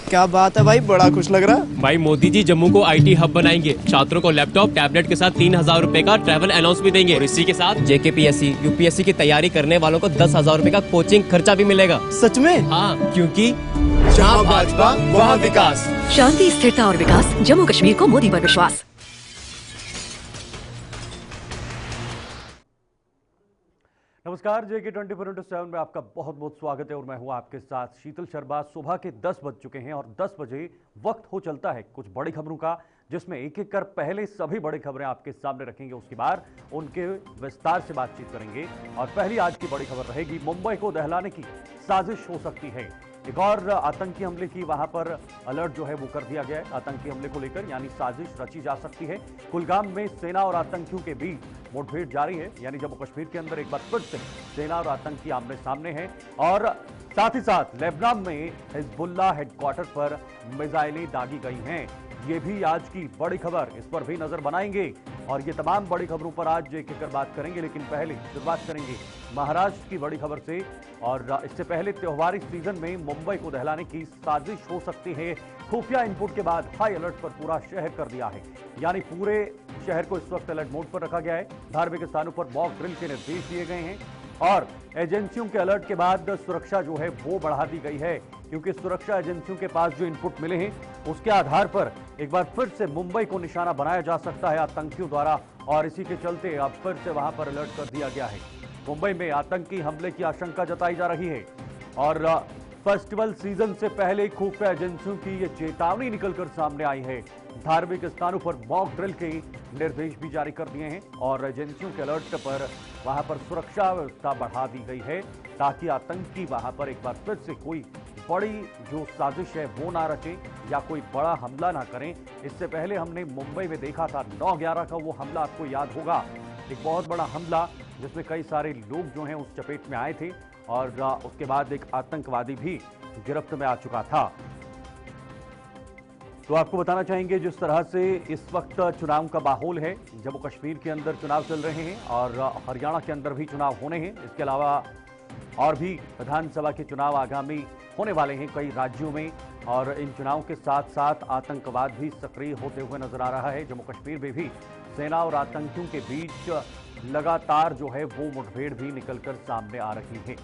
क्या बात है भाई, बड़ा खुश लग रहा। भाई मोदी जी जम्मू को आईटी हब बनाएंगे। छात्रों को लैपटॉप टैबलेट के साथ 3,000 रुपए का ट्रैवल अलाउंस भी देंगे और इसी के साथ जेकेपीएससी यूपीएससी की तैयारी करने वालों को 10,000 रुपए का कोचिंग खर्चा भी मिलेगा। सच में? हाँ, क्योंकि जहाँ भाजपा वहाँ विकास। शांति, स्थिरता और विकास, जम्मू कश्मीर को मोदी पर विश्वास। नमस्कार, JK 24/7 में आपका बहुत बहुत स्वागत है और मैं हूं आपके साथ शीतल शर्मा। सुबह के 10 बज चुके हैं और 10 बजे वक्त हो चलता है कुछ बड़ी खबरों का, जिसमें एक एक कर पहले सभी बड़ी खबरें आपके सामने रखेंगे, उसके बाद उनके विस्तार से बातचीत करेंगे। और पहली आज की बड़ी खबर रहेगी, मुंबई को दहलाने की साजिश हो सकती है। एक और आतंकी हमले की वहां पर अलर्ट जो है वो कर दिया गया है। आतंकी हमले को लेकर यानी साजिश रची जा सकती है। कुलगाम में सेना और आतंकियों के बीच मुठभेड़ जारी है, यानी जम्मू कश्मीर के अंदर एक बार फिर से सेना और आतंकी आमने सामने हैं। और साथ ही साथ लेबनान में हिजबुल्लाह हेडक्वार्टर पर मिसाइलें दागी गई हैं। ये भी आज की बड़ी खबर, इस पर भी नजर बनाएंगे और ये तमाम बड़ी खबरों पर आज एक एक कर बात करेंगे। लेकिन पहले शुरुआत करेंगे महाराष्ट्र की बड़ी खबर से। और इससे पहले त्योहारी सीजन में मुंबई को दहलाने की साजिश हो सकती है। खुफिया इनपुट के बाद हाई अलर्ट पर पूरा शहर कर दिया है, यानी पूरे शहर को इस वक्त अलर्ट मोड पर रखा गया है। धार्मिक स्थानों पर मॉक ड्रिल के निर्देश दिए गए हैं और एजेंसियों के अलर्ट के बाद सुरक्षा जो है वो बढ़ा दी गई है, क्योंकि सुरक्षा एजेंसियों के पास जो इनपुट मिले हैं उसके आधार पर एक बार फिर से मुंबई को निशाना बनाया जा सकता है आतंकियों द्वारा। और इसी के चलते अब फिर से वहां पर अलर्ट कर दिया गया है। मुंबई में आतंकी हमले की आशंका जताई जा रही है और फेस्टिवल सीजन से पहले खुफिया एजेंसियों की ये चेतावनी निकलकर सामने आई है। धार्मिक स्थानों पर मॉक ड्रिल के निर्देश भी जारी कर दिए हैं और एजेंसियों के अलर्ट पर वहां पर सुरक्षा व्यवस्था बढ़ा दी गई है, ताकि आतंकी वहां पर एक बार फिर से कोई बड़ी जो साजिश है वो ना रचे या कोई बड़ा हमला ना करें। इससे पहले हमने मुंबई में देखा था 9/11 का वो हमला, आपको याद होगा, एक बहुत बड़ा हमला जिसमें कई सारे लोग जो हैं उस चपेट में आए थे और उसके बाद एक आतंकवादी भी गिरफ्त में आ चुका था। तो आपको बताना चाहेंगे जिस तरह से इस वक्त चुनाव का माहौल है, जम्मू कश्मीर के अंदर चुनाव चल रहे हैं और हरियाणा के अंदर भी चुनाव होने हैं। इसके अलावा और भी विधानसभा के चुनाव आगामी होने वाले हैं कई राज्यों में और इन चुनाव के साथ साथ आतंकवाद भी सक्रिय होते हुए नजर आ रहा है। जम्मू कश्मीर में भी सेना और आतंकियों के बीच लगातार जो है वो मुठभेड़ भी निकलकर सामने आ रही है।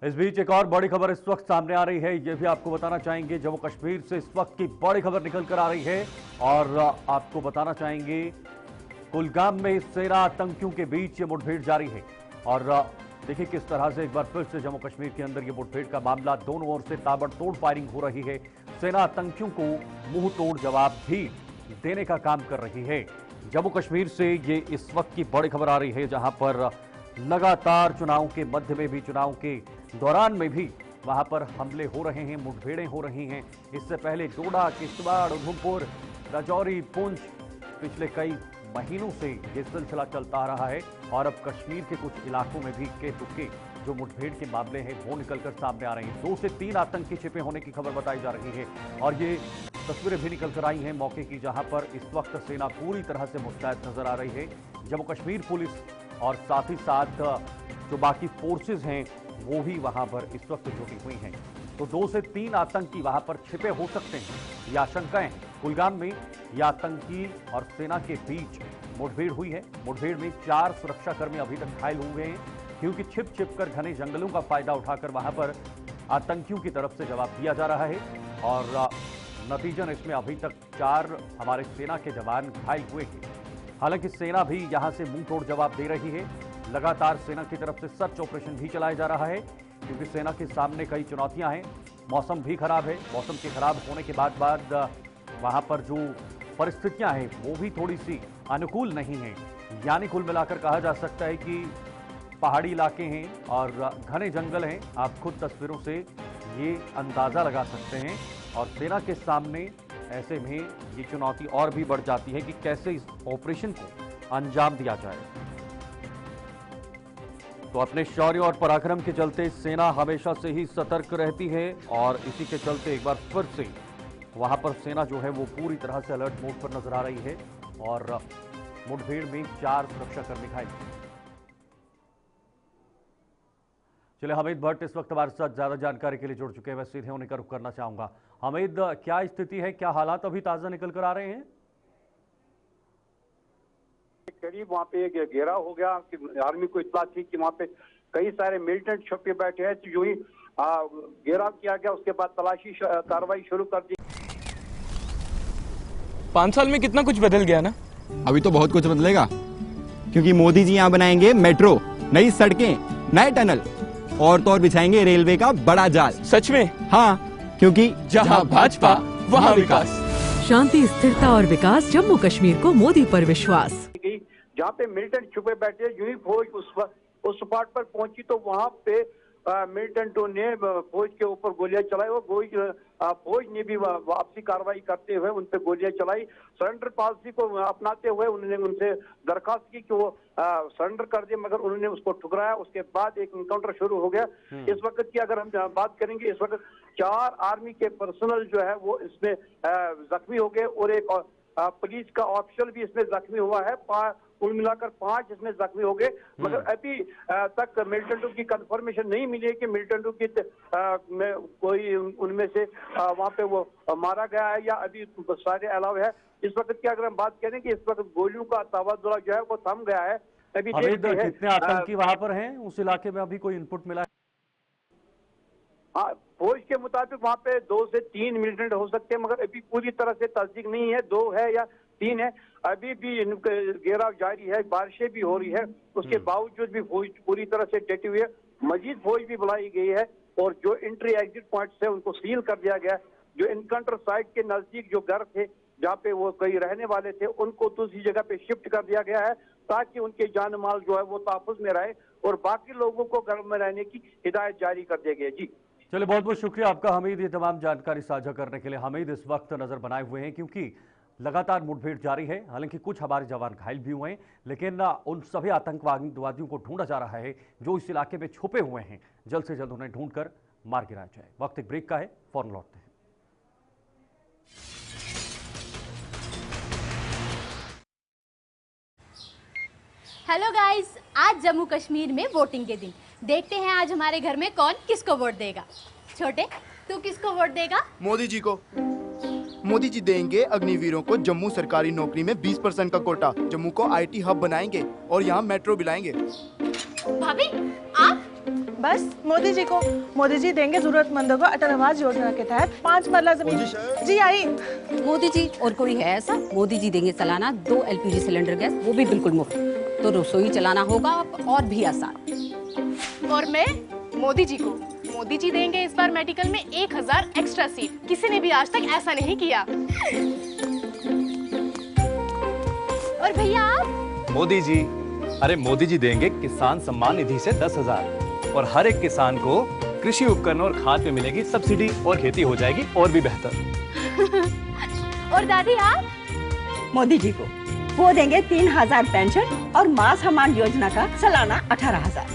इस बीच एक और बड़ी खबर इस वक्त सामने आ रही है, यह भी आपको बताना चाहेंगे। जम्मू कश्मीर से इस वक्त की बड़ी खबर निकलकर आ रही है और आपको बताना चाहेंगे कुलगाम में सेना आतंकियों के बीच ये मुठभेड़ जारी है। और देखिए किस तरह से एक बार फिर से जम्मू कश्मीर के अंदर ये मुठभेड़ का मामला, दोनों ओर से ताबड़तोड़ फायरिंग हो रही है। सेना आतंकियों को मुंह तोड़ जवाब भी देने का काम कर रही है। जम्मू कश्मीर से ये इस वक्त की बड़ी खबर आ रही है, जहां पर लगातार चुनाव के मध्य में भी, चुनाव के दौरान में भी वहां पर हमले हो रहे हैं, मुठभेड़ें हो रही हैं। इससे पहले डोडा, किश्तवाड़, उधमपुर, राजौरी, पुंछ, पिछले कई महीनों से ये सिलसिला चलता आ रहा है और अब कश्मीर के कुछ इलाकों में भी इक्के दुक्के जो मुठभेड़ के मामले हैं वो निकलकर सामने आ रहे हैं। 2 से 3 आतंकी छिपे होने की खबर बताई जा रही है और ये तस्वीरें भी निकलकर आई हैं मौके की, जहां पर इस वक्त सेना पूरी तरह से मुस्तैद नजर आ रही है। जम्मू कश्मीर पुलिस और साथ ही साथ जो बाकी फोर्सेज हैं वो भी वहां पर इस वक्त जुटी हुई हैं। तो 2 से 3 आतंकी वहां पर छिपे हो सकते हैं, ये आशंकाएं। कुलगाम में ये आतंकी और सेना के बीच मुठभेड़ हुई है। मुठभेड़ में 4 सुरक्षाकर्मी अभी तक घायल हुए हैं, क्योंकि छिप छिप कर घने जंगलों का फायदा उठाकर वहां पर आतंकियों की तरफ से जवाब दिया जा रहा है और नतीजन इसमें अभी तक 4 हमारे सेना के जवान घायल हुए हैं। हालांकि सेना भी यहां से मुंह तोड़ जवाब दे रही है। लगातार सेना की तरफ से सर्च ऑपरेशन भी चलाया जा रहा है, क्योंकि सेना के सामने कई चुनौतियां हैं। मौसम भी खराब है, मौसम के खराब होने के बाद वहां पर जो परिस्थितियां हैं वो भी थोड़ी सी अनुकूल नहीं है। यानी कुल मिलाकर कहा जा सकता है कि पहाड़ी इलाके हैं और घने जंगल हैं। आप खुद तस्वीरों से ये अंदाजा लगा सकते हैं और सेना के सामने ऐसे में ये चुनौती और भी बढ़ जाती है कि कैसे इस ऑपरेशन को अंजाम दिया जाए। तो अपने शौर्य और पराक्रम के चलते सेना हमेशा से ही सतर्क रहती है और इसी के चलते एक बार फिर से वहां पर सेना जो है वो पूरी तरह से अलर्ट मोड पर नजर आ रही है और मुठभेड़ में 4 सुरक्षाकर्मी घायल। चलिए, हमीद भट्ट इस वक्त हमारे साथ ज्यादा जानकारी के लिए जुड़ चुके हैं। मैं सीधे उन्हीं का रुख करना चाहूंगा। हमीद, क्या स्थिति है, क्या हालात अभी ताजा निकल कर आ रहे हैं? करीब वहाँ पे एक घेराव हो गया कि आर्मी को इत्तला थी कि वहाँ पे कई सारे मिलिटेंट छुपे बैठे हैं। तो जो ही घेराव किया गया, उसके बाद तलाशी कार्रवाई शुरू कर दी। 5 साल में कितना कुछ बदल गया ना। अभी तो बहुत कुछ बदलेगा, क्योंकि मोदी जी यहाँ बनाएंगे मेट्रो, नई सड़कें, नए टनल और तो और बिछाएंगे रेलवे का बड़ा जाल। सच में? हाँ, क्योंकि जहाँ भाजपा वहाँ विकास। शांति, स्थिरता और विकास, जम्मू कश्मीर को मोदी पर विश्वास। जहाँ पे मिलिटेंट छुपे बैठे, जो ही फौज उस स्पॉट पर पहुंची तो वहाँ पे मिलिटेंटों ने फौज के ऊपर गोलियां चलाई और फौज ने भी वापसी कार्रवाई करते हुए उन पर गोलियां चलाई। सरेंडर पॉलिसी को अपनाते हुए उन्होंने उनसे दरखास्त की कि वो सरेंडर कर दे, मगर उन्होंने उसको ठुकराया। उसके बाद एक एनकाउंटर शुरू हो गया। इस वक्त की अगर हम बात करेंगे, इस वक्त 4 आर्मी के पर्सनल जो है वो इसमें जख्मी हो गए और एक पुलिस का ऑफिसर भी इसमें जख्मी हुआ है। कुल मिलाकर 5 इसमें जख्मी हो गए, मगर अभी तक मिलिटेंटों की कंफर्मेशन नहीं मिली है कि मिलिटेंटों की कोई उनमें से वहां पे वो मारा गया है या अभी सारे अलाव है। इस वक्त की अगर हम बात करें कि इस वक्त गोलियों का तबादला जो है वो थम गया है। अभी कितने आतंकी वहां पर हैं उस इलाके में, अभी कोई इनपुट मिला है? हाँ, फौज के मुताबिक वहाँ पे 2 से 3 मिलिटेंट हो सकते हैं, मगर अभी पूरी तरह से तस्दीक नहीं है 2 है या 3 है। अभी भी घेराव जारी है, बारिशें भी हो रही है, उसके बावजूद भी फौज पूरी तरह से डटी हुई है। मजीद फौज भी बुलाई गई है और जो एंट्री एग्जिट पॉइंट्स है उनको सील कर दिया गया। जो एनकाउंटर साइट के नजदीक जो घर थे जहाँ पे वो कई रहने वाले थे, उनको दूसरी जगह पे शिफ्ट कर दिया गया है ताकि उनके जान माल जो है वो तहफ्फुज में रहे और बाकी लोगों को घर में रहने की हिदायत जारी कर दी गई है। जी चलिए, बहुत बहुत शुक्रिया आपका हमीद, ये तमाम जानकारी साझा करने के लिए। हमीद इस वक्त नजर बनाए हुए हैं क्योंकि लगातार मुठभेड़ जारी है। हालांकि कुछ हमारे जवान घायल भी हुए हैं, लेकिन उन सभी आतंकवादियों को ढूंढा जा रहा है जो इस इलाके में छुपे हुए हैं। जल्द से जल्द उन्हें ढूंढकर मार गिराया जाए। वक्त एक ब्रेक का है, फौरन लौटते हैं। हेलो गाइस, आज जम्मू कश्मीर में वोटिंग के दिन। देखते हैं आज हमारे घर में कौन किसको वोट देगा। छोटे, तू किसको वोट देगा? मोदी जी को। मोदी जी देंगे अग्निवीरों को जम्मू सरकारी नौकरी में 20% का कोटा। जम्मू को IT हब बनाएंगे और यहाँ मेट्रो भी लाएंगे। भाभी, आप? बस मोदी जी को। मोदी जी देंगे जरूरतमंदों को अटल आवास योजना के तहत 5 मरला जमीन। जी आई। मोदी जी और कोई है ऐसा? मोदी जी देंगे सालाना 2 LPG सिलेंडर गैस, वो भी बिल्कुल मुफ्त। तो रसोई चलाना होगा और भी आसान। और मैं मोदी जी को। मोदी जी देंगे इस बार मेडिकल में 1000 एक्स्ट्रा सीट। किसी ने भी आज तक ऐसा नहीं किया। और भैया आप? मोदी जी, अरे मोदी जी देंगे किसान सम्मान निधि से 10,000 और हर एक किसान को कृषि उपकरण और खाद पे मिलेगी सब्सिडी और खेती हो जाएगी और भी बेहतर। और दादी आप? मोदी जी को वो देंगे 3000 पेंशन और मां सम्मान योजना का सालाना 18,000।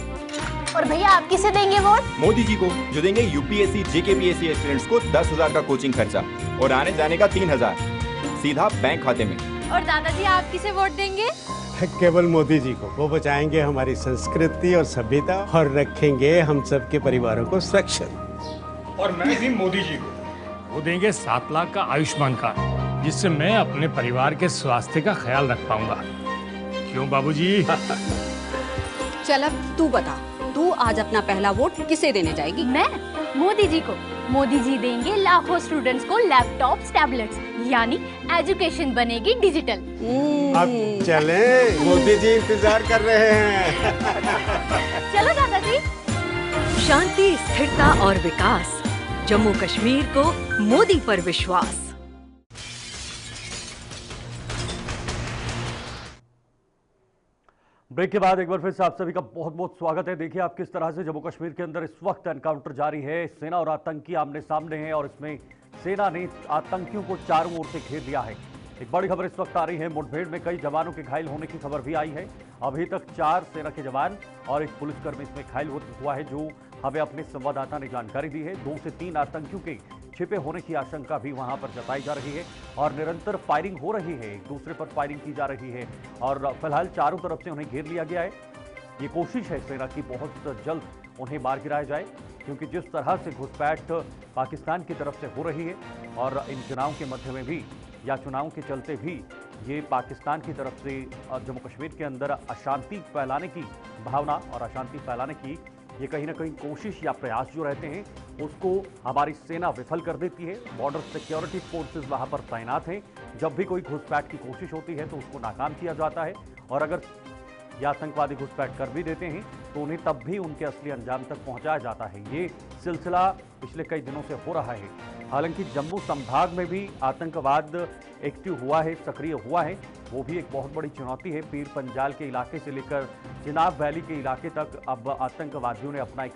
और भैया आप किसे देंगे वोट? मोदी जी को, जो देंगे UPSC JKPSC एस्पिरेंट्स को 10,000 का कोचिंग खर्चा और आने जाने का 3,000 सीधा बैंक खाते में। और दादाजी आप किसे वोट देंगे? केवल मोदी जी को। वो बचाएंगे हमारी संस्कृति और सभ्यता और रखेंगे हम सबके परिवारों को सुरक्षित। और मैं भी मोदी जी को। वो देंगे 7 लाख का आयुष्मान कार्ड, जिससे मैं अपने परिवार के स्वास्थ्य का ख्याल रख पाऊंगा। क्यों बाबूजी? चल अब तू बता, तू आज अपना पहला वोट किसे देने जाएगी? मैं मोदी जी को। मोदी जी देंगे लाखों स्टूडेंट्स को लैपटॉप्स, टैबलेट्स, यानी एजुकेशन बनेगी डिजिटल। अब चलें, मोदी जी इंतजार कर रहे हैं। चलो दादाजी। शांति, स्थिरता और विकास, जम्मू कश्मीर को मोदी पर विश्वास। ब्रेक के बाद एक बार फिर से आप सभी का बहुत बहुत स्वागत है। देखिए आप किस तरह से जम्मू कश्मीर के अंदर इस वक्त एनकाउंटर जारी है। सेना और आतंकी आमने सामने हैं और इसमें सेना ने आतंकियों को चारों ओर से घेर लिया है। एक बड़ी खबर इस वक्त आ रही है, मुठभेड़ में कई जवानों के घायल होने की खबर भी आई है। अभी तक 4 सेना के जवान और एक पुलिसकर्मी इसमें घायल हुआ है, जो हमें अपने संवाददाता ने जानकारी दी है। 2 से 3 आतंकियों के छिपे होने की आशंका भी वहां पर जताई जा रही है और निरंतर फायरिंग हो रही है, एक दूसरे पर फायरिंग की जा रही है और फिलहाल चारों तरफ से उन्हें घेर लिया गया है। ये कोशिश है सेना की बहुत जल्द उन्हें मार गिराया जाए, क्योंकि जिस तरह से घुसपैठ पाकिस्तान की तरफ से हो रही है और इन चुनाव के मध्य में भी या चुनाव के चलते भी ये पाकिस्तान की तरफ से जम्मू कश्मीर के अंदर अशांति फैलाने की भावना और अशांति फैलाने की ये कहीं ना कहीं कोशिश या प्रयास जो रहते हैं उसको हमारी सेना विफल कर देती है। बॉर्डर सिक्योरिटी फोर्सेस वहां पर तैनात हैं। जब भी कोई घुसपैठ की कोशिश होती है तो उसको नाकाम किया जाता है, और अगर ये आतंकवादी घुसपैठ कर भी देते हैं तो उन्हें तब भी उनके असली अंजाम तक पहुंचाया जाता है। ये सिलसिला पिछले कई दिनों से हो रहा है। हालांकि जम्मू संभाग में भी आतंकवाद एक्टिव हुआ है, सक्रिय हुआ है, वो भी एक बहुत बड़ी चुनौती है। पीर पंजाल के इलाके से लेकर चिनाब वैली के इलाके तक अब आतंकवादियों ने अपना एक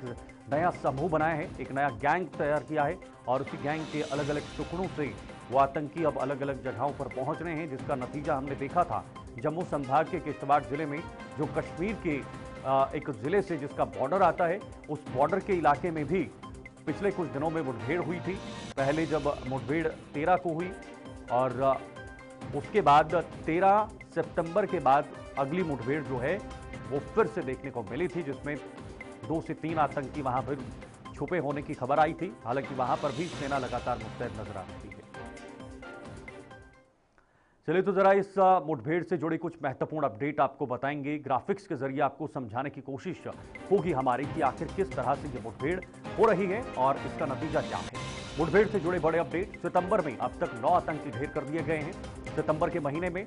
नया समूह बनाया है, एक नया गैंग तैयार किया है, और उसी गैंग के अलग अलग टुकड़ों से वो आतंकी अब अलग अलग जगहों पर पहुंच रहे हैं, जिसका नतीजा हमने देखा था जम्मू संभाग के किश्तवाड़ जिले में, जो कश्मीर के एक जिले से जिसका बॉर्डर आता है, उस बॉर्डर के इलाके में भी पिछले कुछ दिनों में मुठभेड़ हुई थी। पहले जब मुठभेड़ 13 को हुई और उसके बाद 13 सितंबर के बाद अगली मुठभेड़ जो है वो फिर से देखने को मिली थी, जिसमें 2 से 3 आतंकी वहां पर छुपे होने की खबर आई थी। हालांकि वहां पर भी सेना लगातार मुस्तैद नजर आ रही है। चलिए तो जरा इस मुठभेड़ से जुड़ी कुछ महत्वपूर्ण अपडेट आपको बताएंगे। ग्राफिक्स के जरिए आपको समझाने की कोशिश होगी हमारी कि आखिर किस तरह से ये मुठभेड़ हो रही है और इसका नतीजा क्या है। मुठभेड़ से जुड़े बड़े अपडेट। सितंबर में अब तक 9 आतंकी ढेर कर दिए गए हैं। सितंबर के महीने में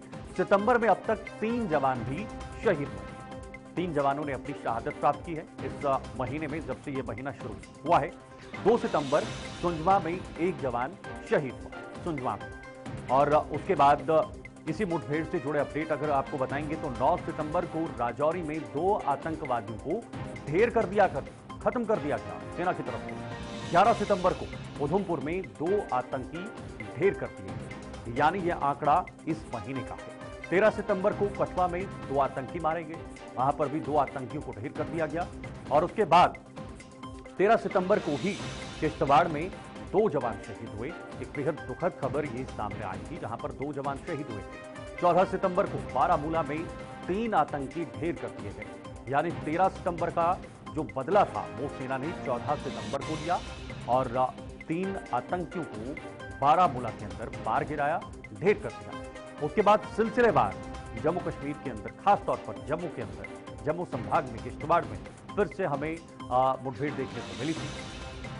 अब तक 3 जवान भी शहीद हुए। 3 जवानों ने अपनी शहादत प्राप्त की है इस महीने में, जब से ये महीना शुरू हुआ है। 2 सितंबर सुंजमा में 1 जवान शहीद हुआ, सुंजमा में। और उसके बाद इसी मुठभेड़ से जुड़े अपडेट अगर आपको बताएंगे तो 9 सितंबर को राजौरी में 2 आतंकवादियों को ढेर कर दिया, खत्म कर दिया गया सेना की तरफ से। 11 सितंबर को उधमपुर में 2 आतंकी ढेर कर दिए गए, यानी यह आंकड़ा इस महीने का है। 13 सितंबर को कठुआ में 2 आतंकी मारे गए, वहां पर भी 2 आतंकियों को ढेर कर दिया गया। और उसके बाद 13 सितंबर को ही किश्तवाड़ में 2 जवान शहीद हुए। एक बेहद दुखद खबर ये सामने आई थी, जहां पर 2 जवान शहीद हुए थे। 14 सितंबर को बारामूला में 3 आतंकी ढेर कर दिए गए, यानी 13 सितंबर का जो बदला था वो सेना ने 14 सितंबर को लिया और 3 आतंकियों को बारामूला के अंदर मार गिराया, ढेर कर दिया। उसके बाद सिलसिलेवार जम्मू कश्मीर के अंदर, खासतौर पर जम्मू के अंदर, जम्मू संभाग में किश्तवाड़ में फिर से हमें मुठभेड़ देखने को मिली थी।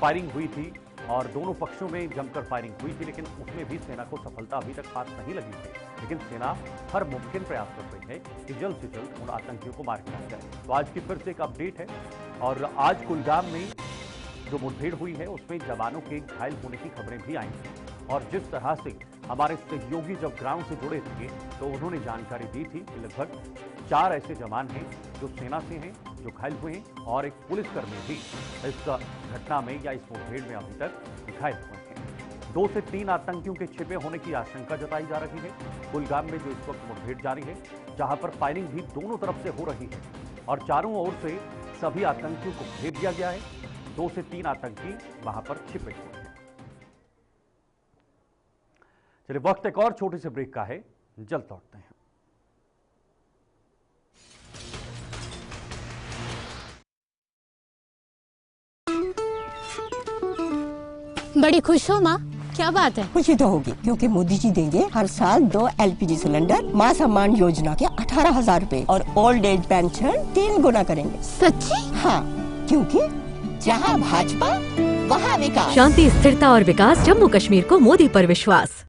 फायरिंग हुई थी और दोनों पक्षों में जमकर फायरिंग हुई थी, लेकिन उसमें भी सेना को सफलता अभी तक हाथ नहीं लगी थी। लेकिन सेना हर मुमकिन प्रयास कर रही है कि जल्द से जल्द उन आतंकियों को मार गिराया जाए। तो आज की फिर से एक अपडेट है, और आज कुलगाम में जो मुठभेड़ हुई है उसमें जवानों के घायल होने की खबरें भी आई थी। और जिस तरह से हमारे सहयोगी जब ग्राउंड से जुड़े थे तो उन्होंने जानकारी दी थी कि लगभग 4 ऐसे जवान हैं जो सेना से हैं जो घायल हुए हैं, और एक पुलिसकर्मी भी इस घटना में या इस मुठभेड़ में अभी तक घायल हुए हैं। 2 से 3 आतंकियों के छिपे होने की आशंका जताई जा रही है। कुलगाम में जो इस वक्त मुठभेड़ जारी है, जहां पर फायरिंग भी दोनों तरफ से हो रही है और चारों ओर से सभी आतंकियों को घेर दिया गया है। 2 से 3 आतंकी वहां पर छिपे हुए हैं। चलिए वक्त एक और छोटे से ब्रेक का है, जल्द लौटते हैं। बड़ी खुश हो माँ, क्या बात है? खुशी तो होगी क्योंकि मोदी जी देंगे हर साल 2 LPG सिलेंडर, मां सम्मान योजना के 18,000 रूपए और ओल्ड एज पेंशन 3 गुना करेंगे। सच्ची? हाँ, क्योंकि जहाँ भाजपा वहाँ विकास। शांति, स्थिरता और विकास, जम्मू कश्मीर को मोदी पर विश्वास।